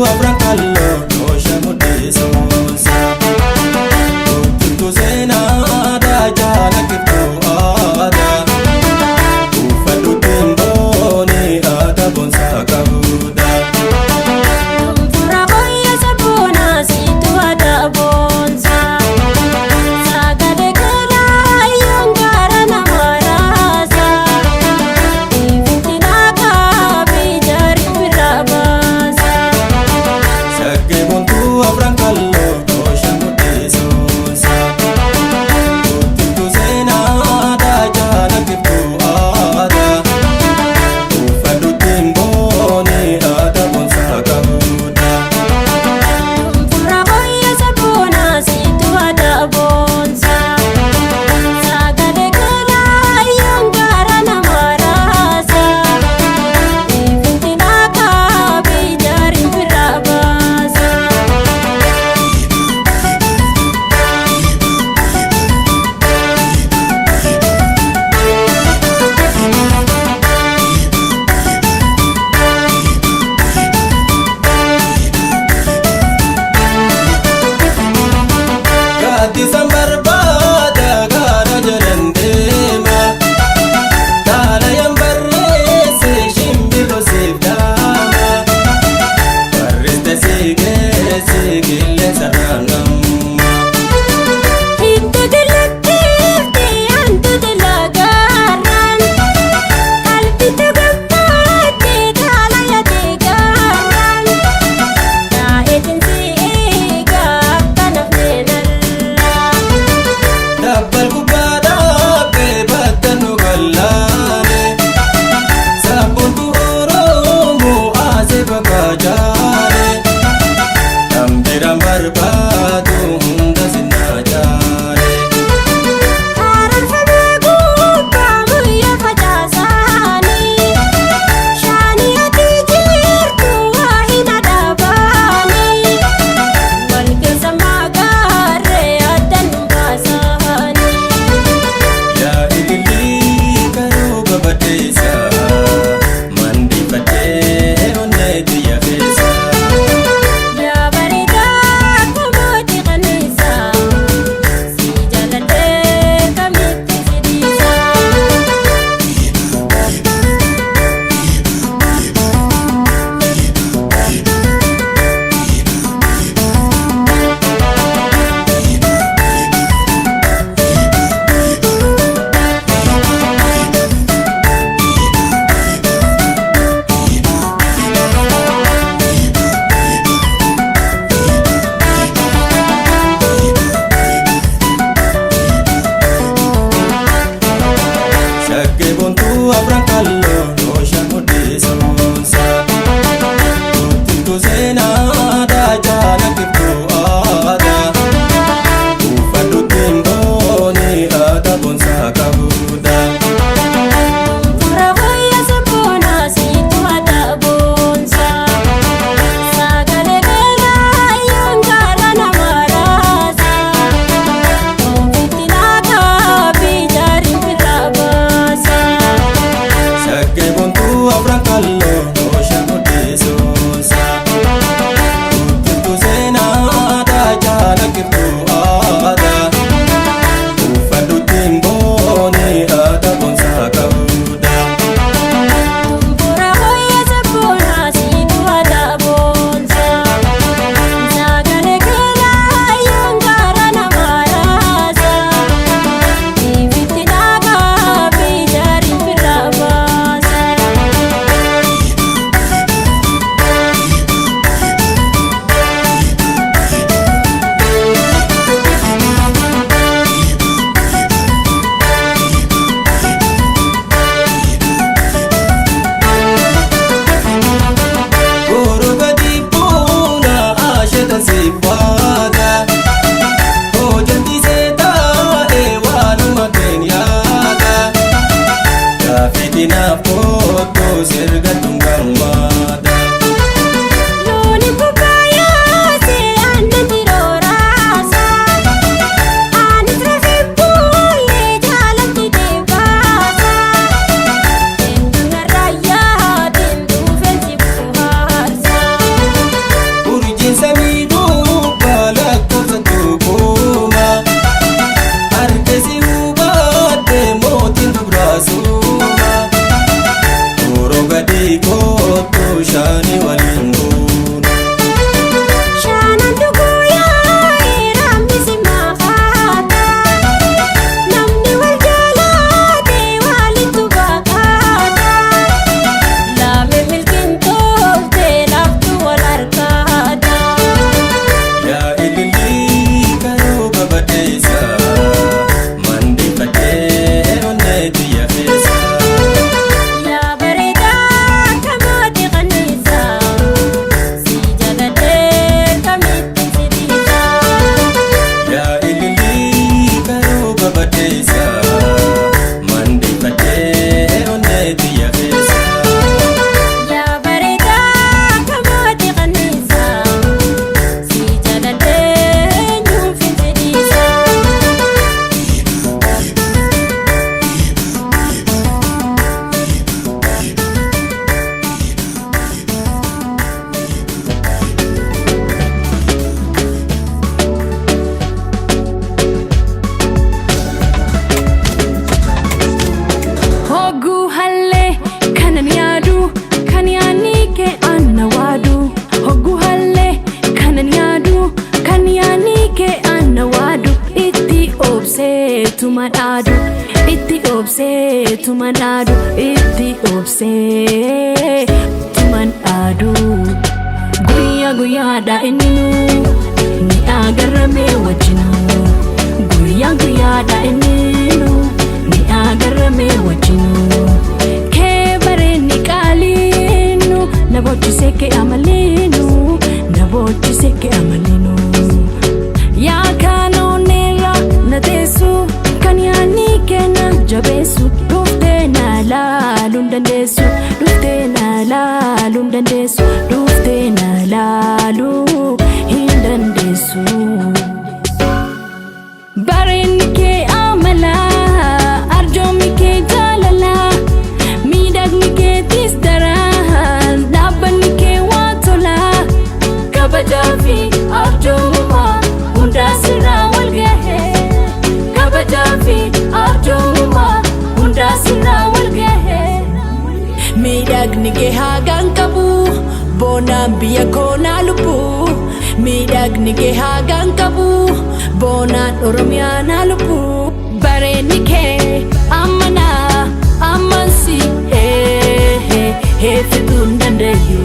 abran kallo dosha mudesosa Tutu sena da jala kifto ada Ufadu temboni ada bonsa kabuda Tumfura hoya sabona situ ada bonsa Sagale kala yongara namarasa Ifitina kabijari pirabasa Sage bontu abran kallo tumadhaadu itti obsee tumadhaadu itti obsee tumadhaadu guyyaa guyyaadha inninu ni agarramee wajjinu guyyaa guyyaadha inninu ni agarramee wajjinu kee bareenni qaaliinu na bochisee kee amalinu na bochisee kee amalinu yaa kaanoonneerra na teessu kan yaanni kenna jabeessu dhuftee na laaluun dandeessu dhuftee na laaluun dandeessu dhuftee na laaluu hin dandeessu bareenni kee amala arjoomni kee jaalala miidhagni keetis daran dhaabbanni kee waa tola kabajaa fi arjoomumaa hundaa sirraa wal gahee kabajaa fi arjoomumaa hundaa sirraa wal gahee miidhagni kee hagaan qabu boonaan biyya koonaa lubbuu miidhagni kee hagaan qabu boonaan oromiyaa naa lubbuu bareenni kee ammanaa ammansi heeffituun dandeeyyu